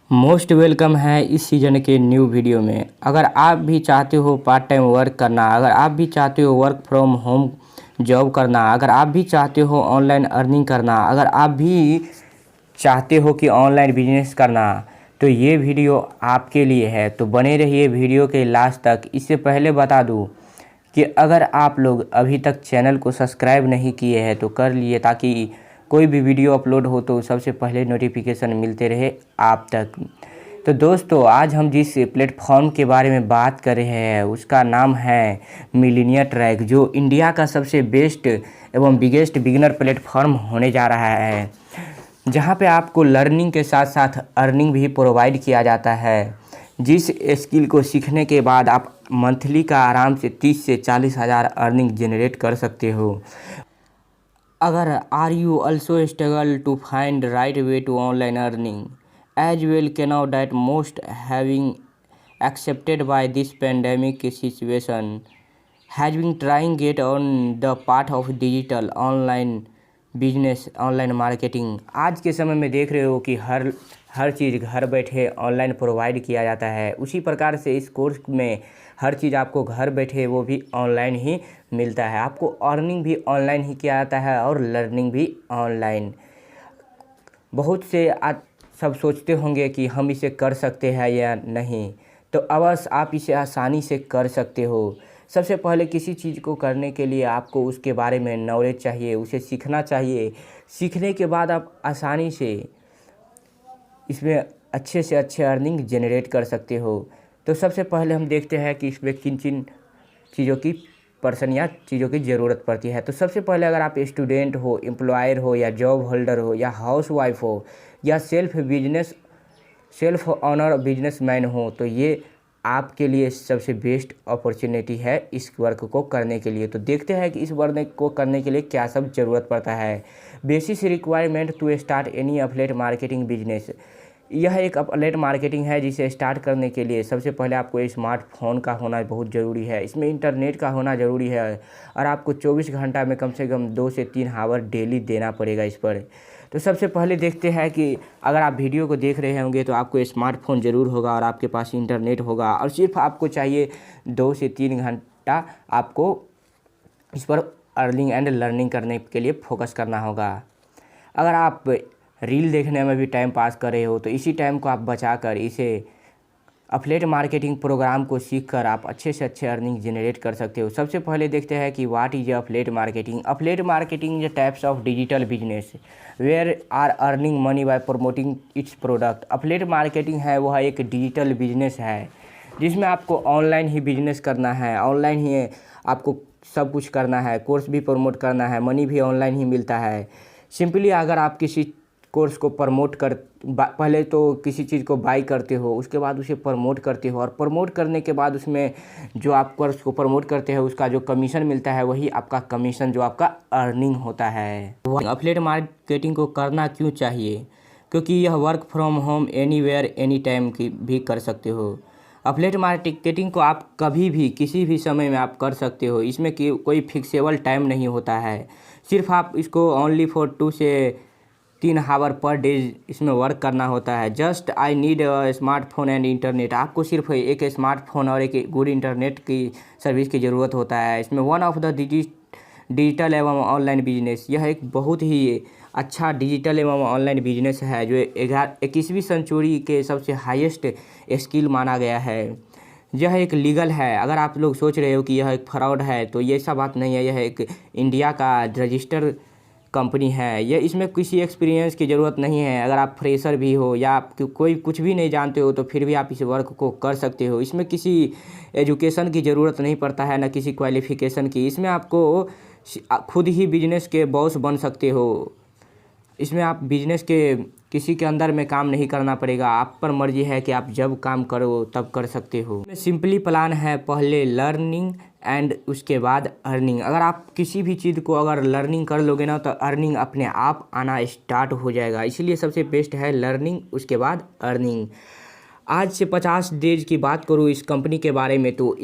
Most welcome है इस season के न्यू वीडियो में। अगर आप भी चाहते हो पार्ट टाइम वर्क करना, अगर आप भी चाहते हो वर्क फ्रॉम होम जॉब करना, अगर आप भी चाहते हो ऑनलाइन अर्निंग करना, अगर आप भी चाहते हो कि ऑनलाइन बिजनेस करना, तो ये वीडियो आपके लिए है। तो बने रहिए वीडियो के लास्ट तक। इससे पहले बता दूं कि अगर आप लोग अभी तक चैनल को सब्सक्राइब नहीं किए हैं तो कर लिए, ताकि कोई भी वीडियो अपलोड हो तो सबसे पहले नोटिफिकेशन मिलते रहे आप तक। तो दोस्तों, आज हम जिस प्लेटफॉर्म के बारे में बात कर रहे हैं उसका नाम है मिलेनिया ट्रैक, जो इंडिया का सबसे बेस्ट एवं बिगेस्ट बिगिनर प्लेटफॉर्म होने जा रहा है, जहां पे आपको लर्निंग के साथ साथ अर्निंग भी प्रोवाइड किया जाता है। जिस स्किल को सीखने के बाद आप मंथली का आराम से 30 से 40 हज़ार अर्निंग जनरेट कर सकते हो। अगर are you also struggle to find right way to online earning as well can now that most having accepted by this pandemic situation has been trying get on the path of digital online business online marketing. आज के समय में देख रहे हो कि हर चीज़ घर बैठे ऑनलाइन प्रोवाइड किया जाता है। उसी प्रकार से इस कोर्स में हर चीज़ आपको घर बैठे वो भी ऑनलाइन ही मिलता है। आपको अर्निंग भी ऑनलाइन ही किया जाता है और लर्निंग भी ऑनलाइन। बहुत से सब सोचते होंगे कि हम इसे कर सकते हैं या नहीं, तो अवश्य आप इसे आसानी से कर सकते हो। सबसे पहले किसी चीज़ को करने के लिए आपको उसके बारे में नॉलेज चाहिए, उसे सीखना चाहिए। सीखने के बाद आप आसानी से इसमें अच्छे से अच्छे अर्निंग जनरेट कर सकते हो। तो सबसे पहले हम देखते हैं कि इसमें किन किन चीज़ों की पर्सन या चीज़ों की ज़रूरत पड़ती है। तो सबसे पहले अगर आप स्टूडेंट हो, एम्प्लॉयर हो या जॉब होल्डर हो या हाउस वाइफ हो या सेल्फ ऑनर बिजनेसमैन हो, तो ये आपके लिए सबसे बेस्ट अपॉर्चुनिटी है इस वर्क को करने के लिए। तो देखते हैं कि इस वर्क को करने के लिए क्या सब ज़रूरत पड़ता है। Basic requirement to start any affiliate marketing business. यह एक एफिलिएट मार्केटिंग है जिसे स्टार्ट करने के लिए सबसे पहले आपको स्मार्टफोन का होना बहुत ज़रूरी है। इसमें इंटरनेट का होना ज़रूरी है और आपको 24 घंटा में कम से कम 2 से 3 आवर डेली देना पड़ेगा इस पर। तो सबसे पहले देखते हैं कि अगर आप वीडियो को देख रहे होंगे तो आपको स्मार्टफोन ज़रूर होगा और आपके पास इंटरनेट होगा, और सिर्फ आपको चाहिए 2 से 3 घंटा आपको इस पर अर्निंग एंड लर्निंग करने के लिए फोकस करना होगा। अगर आप रील देखने में भी टाइम पास कर रहे हो तो इसी टाइम को आप बचाकर इसे एफिलिएट मार्केटिंग प्रोग्राम को सीखकर आप अच्छे से अच्छे अर्निंग जनरेट कर सकते हो। सबसे पहले देखते हैं कि what is affiliate marketing. Affiliate marketing is types of digital business where are earning money by promoting its product. Affiliate marketing है वह एक डिजिटल बिजनेस है जिसमें आपको ऑनलाइन ही बिजनेस करना है, ऑनलाइन ही आपको सब कुछ करना है, कोर्स भी प्रमोट करना है, मनी भी ऑनलाइन ही मिलता है। सिंपली अगर आप किसी कोर्स को पहले तो किसी चीज़ को बाई करते हो, उसके बाद उसे प्रमोट करते हो, और प्रमोट करने के बाद उसमें जो आप कोर्स को प्रमोट करते हो उसका जो कमीशन मिलता है वही आपका कमीशन जो आपका अर्निंग होता है। एफिलिएट मार्केटिंग को करना क्यों चाहिए? क्योंकि यह work from home anywhere any time की भी कर सकते हो। एफिलिएट मार्केटिंग को आप कभी भी किसी भी समय में आप कर सकते हो। इसमें कोई फिक्सेबल टाइम नहीं होता है। सिर्फ आप इसको ओनली फॉर 2 से 3 आवर पर डे इसमें वर्क करना होता है। Just I need smartphone and internet. आपको सिर्फ एक स्मार्टफोन और एक गुड इंटरनेट की सर्विस की ज़रूरत होता है। इसमें वन ऑफ द डिजिटल एवं ऑनलाइन बिजनेस, यह एक बहुत ही अच्छा डिजिटल एवं ऑनलाइन बिजनेस है जो 21वीं सेंचुरी के सबसे हाईएस्ट स्किल माना गया है। यह एक लीगल है। अगर आप लोग सोच रहे हो कि यह एक फ्रॉड है तो ये सब बात नहीं है। यह एक इंडिया का रजिस्टर कंपनी है। ये इसमें किसी एक्सपीरियंस की ज़रूरत नहीं है। अगर आप फ्रेशर भी हो या आप कोई कुछ भी नहीं जानते हो तो फिर भी आप इस वर्क को कर सकते हो। इसमें किसी एजुकेशन की ज़रूरत नहीं पड़ता है, ना किसी क्वालिफ़िकेशन की। इसमें आपको खुद ही बिजनेस के बॉस बन सकते हो। इसमें आप बिजनेस के किसी के अंदर में काम नहीं करना पड़ेगा। आप पर मर्जी है कि आप जब काम करो तब कर सकते हो। सिंपली प्लान है, पहले लर्निंग एंड उसके बाद अर्निंग। अगर आप किसी भी चीज़ को अगर लर्निंग कर लोगे ना तो अर्निंग अपने आप आना स्टार्ट हो जाएगा। इसलिए सबसे बेस्ट है लर्निंग, उसके बाद अर्निंग। आज से 50 डेज की बात करूँ इस कंपनी के बारे में, तो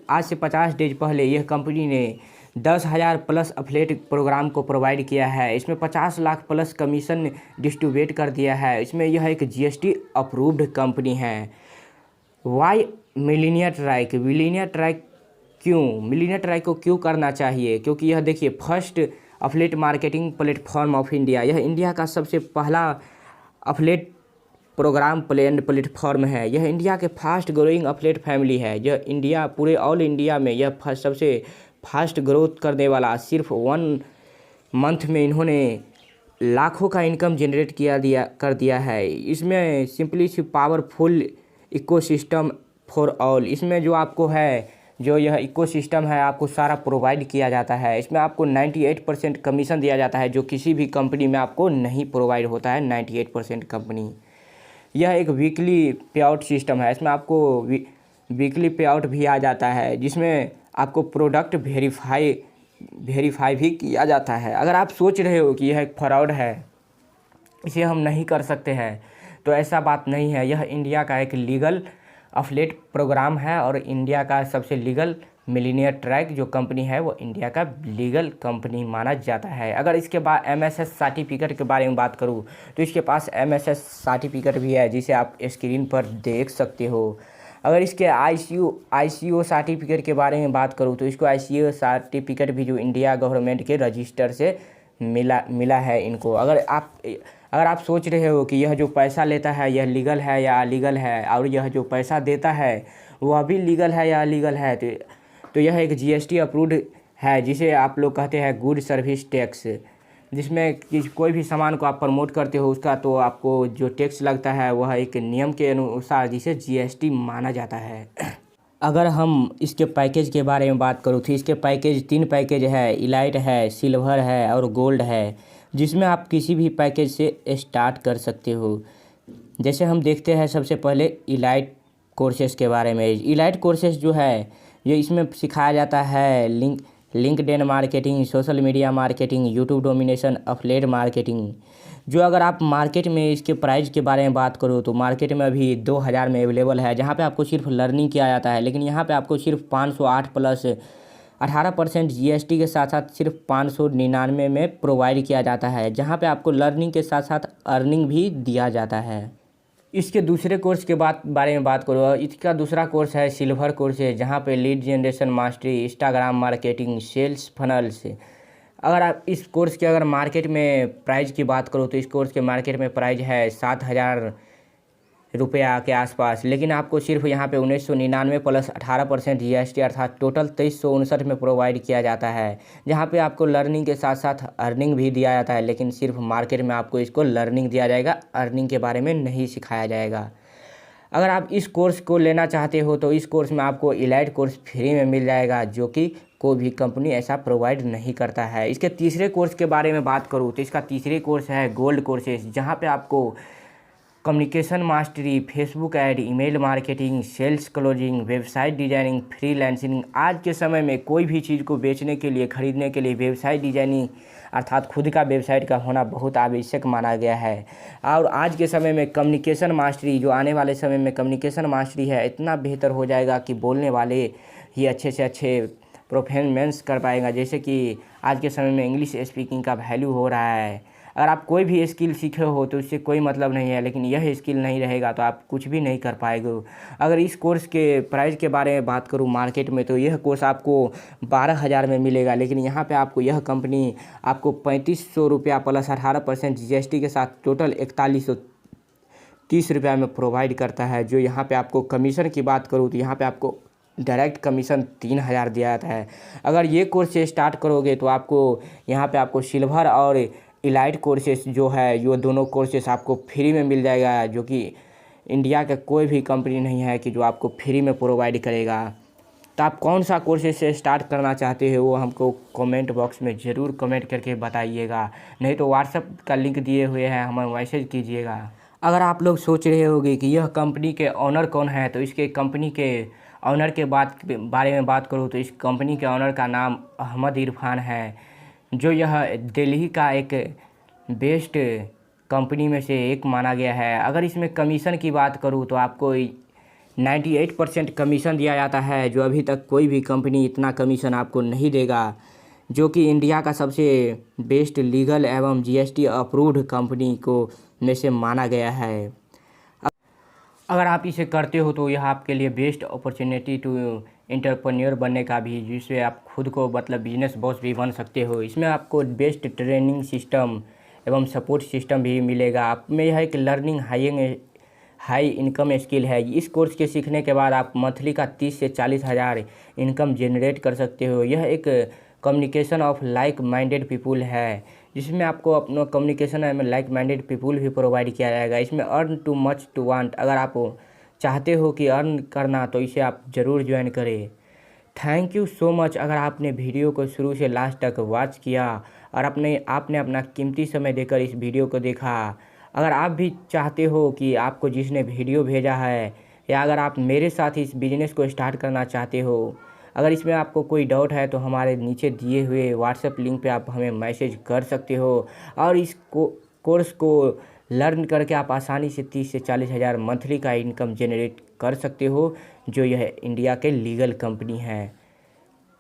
आज से 50 डेज पहले यह कंपनी ने 10,000 प्लस अफिलिएट प्रोग्राम को प्रोवाइड किया है। इसमें 50 लाख प्लस कमीशन डिस्ट्रीब्यूट कर दिया है। इसमें यह एक जीएसटी अप्रूव्ड कंपनी है। Why millionaire track, millionaire track क्यों, मिलीनियर ट्रैक को क्यों करना चाहिए? क्योंकि यह देखिए first affiliate marketing platform of India, यह इंडिया का सबसे पहला अफिलिएट प्रोग्राम प्लेटफॉर्म है। यह इंडिया के फास्ट ग्रोइंग अफिलिएट फैमिली है। यह इंडिया पूरे ऑल इंडिया में यह सबसे फास्ट ग्रोथ करने वाला, सिर्फ 1 मंथ में इन्होंने लाखों का इनकम जनरेट कर दिया है। इसमें simply powerful ecosystem for all, इसमें जो आपको है, जो यह इकोसिस्टम है आपको सारा प्रोवाइड किया जाता है। इसमें आपको 98% कमीशन दिया जाता है, जो किसी भी कंपनी में आपको नहीं प्रोवाइड होता है। 98% कंपनी, यह एक वीकली पे आउट सिस्टम है। इसमें आपको वीकली पे आउट भी आ जाता है, जिसमें आपको प्रोडक्ट वेरीफाई भी किया जाता है। अगर आप सोच रहे हो कि यह एक फ्रॉड है, इसे हम नहीं कर सकते हैं, तो ऐसा बात नहीं है। यह इंडिया का एक लीगल अफिलिएट प्रोग्राम है और इंडिया का सबसे लीगल मिलीनियर ट्रैक जो कंपनी है वो इंडिया का लीगल कंपनी माना जाता है। अगर इसके बाद एमएसएस सर्टिफिकेट के बारे में बात करूँ तो इसके पास एमएसएस सर्टिफिकेट भी है, जिसे आप स्क्रीन पर देख सकते हो। अगर इसके आईसीओ सर्टिफिकेट के बारे में बात करूँ तो इसको आईसीओ सर्टिफिकेट भी जो इंडिया गवर्नमेंट के रजिस्टर से मिला है इनको। अगर आप सोच रहे हो कि यह जो पैसा लेता है यह लीगल है या अलीगल है, और यह जो पैसा देता है वह भी लीगल है या अलीगल है, तो यह एक जीएसटी अप्रूव्ड है, जिसे आप लोग कहते हैं गुड सर्विस टैक्स, जिसमें कोई भी सामान को आप प्रमोट करते हो उसका तो आपको जो टैक्स लगता है वह एक नियम के अनुसार जिसे जीएसटी माना जाता है। अगर हम इसके पैकेज के बारे में बात करूँ तो इसके पैकेज 3 पैकेज है, इलाइट है, सिल्वर है और गोल्ड है, जिसमें आप किसी भी पैकेज से स्टार्ट कर सकते हो। जैसे हम देखते हैं सबसे पहले इलाइट कोर्सेज़ के बारे में। इलाइट कोर्सेज़ जो है ये इसमें सिखाया जाता है LinkedIn marketing, social media marketing, YouTube domination, affiliate marketing. जो अगर आप मार्केट में इसके प्राइस के बारे में बात करो तो मार्केट में अभी 2000 में अवेलेबल है, जहाँ पे आपको सिर्फ लर्निंग किया जाता है। लेकिन यहाँ पे आपको सिर्फ 508 प्लस 18% जीएसटी के साथ साथ सिर्फ 599 में प्रोवाइड किया जाता है, जहाँ पे आपको लर्निंग के साथ साथ अर्निंग भी दिया जाता है। इसके दूसरे कोर्स के बारे में बात करो, इसका दूसरा कोर्स है सिल्वर कोर्स है, जहाँ पे lead generation mastery, Instagram marketing, sales funnels. अगर आप इस कोर्स के अगर मार्केट में प्राइस की बात करो तो इस कोर्स के मार्केट में प्राइस है 7,000 रुपया के आसपास, लेकिन आपको सिर्फ यहाँ पे 1999 प्लस 18% जीएसटी अर्थात टोटल 2359 में प्रोवाइड किया जाता है, जहाँ पे आपको लर्निंग के साथ साथ अर्निंग भी दिया जाता है। लेकिन सिर्फ मार्केट में आपको इसको लर्निंग दिया जाएगा, अर्निंग के बारे में नहीं सिखाया जाएगा। अगर आप इस कोर्स को लेना चाहते हो तो इस कोर्स में आपको इलाइट कोर्स फ्री में मिल जाएगा, जो कि कोई भी कंपनी ऐसा प्रोवाइड नहीं करता है। इसके तीसरे कोर्स के बारे में बात करूँ तो इसका तीसरे कोर्स है गोल्ड कोर्सेज, जहाँ पे आपको communication mastery, Facebook ad, email marketing, sales closing, website designing, freelancing. आज के समय में कोई भी चीज़ को बेचने के लिए, खरीदने के लिए वेबसाइट डिजाइनिंग अर्थात खुद का वेबसाइट का होना बहुत आवश्यक माना गया है। और आज के समय में कम्युनिकेशन मास्टरी, जो आने वाले समय में कम्युनिकेशन मास्टरी है, इतना बेहतर हो जाएगा कि बोलने वाले ही अच्छे से अच्छे परफॉर्मेंस कर पाएगा। जैसे कि आज के समय में इंग्लिश स्पीकिंग का वैल्यू हो रहा है। अगर आप कोई भी स्किल सीखे हो तो इससे कोई मतलब नहीं है, लेकिन यह स्किल नहीं रहेगा तो आप कुछ भी नहीं कर पाएंगे। अगर इस कोर्स के प्राइस के बारे में बात करूँ मार्केट में तो यह कोर्स आपको 12,000 में मिलेगा, लेकिन यहाँ पे आपको यह कंपनी आपको 3500 रुपया प्लस 18% जीएसटी के साथ टोटल 4130 रुपया में प्रोवाइड करता है। जो यहाँ पे आपको कमीशन की बात करूँ तो यहाँ पे आपको डायरेक्ट कमीशन 3000 दिया जाता है। अगर ये कोर्स स्टार्ट करोगे तो आपको यहाँ पे आपको सिल्वर और इलाइट कोर्सेस जो है, ये दोनों कोर्सेस आपको फ्री में मिल जाएगा, जो कि इंडिया का कोई भी कंपनी नहीं है कि जो आपको फ्री में प्रोवाइड करेगा। तो आप कौन सा कोर्सेस से स्टार्ट करना चाहते हो वो हमको कमेंट बॉक्स में ज़रूर कमेंट करके बताइएगा, नहीं तो व्हाट्सएप का लिंक दिए हुए हैं, हमें मैसेज कीजिएगा। अगर आप लोग सोच रहे होंगे कि यह कंपनी के ऑनर कौन है, तो इसके कंपनी के ऑनर के बारे में बात करूँ तो इस कंपनी के ऑनर का नाम अहमद इरफान है, जो यह दिल्ली का एक बेस्ट कंपनी में से एक माना गया है। अगर इसमें कमीशन की बात करूँ तो आपको 98% कमीशन दिया जाता है, जो अभी तक कोई भी कंपनी इतना कमीशन आपको नहीं देगा। जो कि इंडिया का सबसे बेस्ट लीगल एवं जीएसटी अप्रूव्ड कंपनी को में से माना गया है। अगर आप इसे करते हो तो यह आपके लिए बेस्ट अपॉर्चुनिटी टू एंटरप्रेन्योर बनने का भी, जिससे आप खुद को मतलब बिजनेस बॉस भी बन सकते हो। इसमें आपको बेस्ट ट्रेनिंग सिस्टम एवं सपोर्ट सिस्टम भी मिलेगा। आप में यह एक लर्निंग हाई इनकम स्किल है। इस कोर्स के सीखने के बाद आप मंथली का 30 से 40 हज़ार इनकम जनरेट कर सकते हो। यह एक communication of like minded people है, जिसमें आपको अपना कम्युनिकेशन में लाइक माइंडेड पीपुल भी प्रोवाइड किया जाएगा। इसमें earn to much to want, अगर आप चाहते हो कि अर्न करना तो इसे आप ज़रूर ज्वाइन करें। थैंक यू सो मच अगर आपने वीडियो को शुरू से लास्ट तक वॉच किया और आपने अपना कीमती समय देकर इस वीडियो को देखा। अगर आप भी चाहते हो कि आपको जिसने वीडियो भेजा है, या अगर आप मेरे साथ इस बिज़नेस को स्टार्ट करना चाहते हो, अगर इसमें आपको कोई डाउट है तो हमारे नीचे दिए हुए व्हाट्सएप लिंक पे आप हमें मैसेज कर सकते हो और इस कोर्स को लर्न करके आप आसानी से 30 से 40 हज़ार मंथली का इनकम जनरेट कर सकते हो, जो यह इंडिया के लीगल कंपनी है।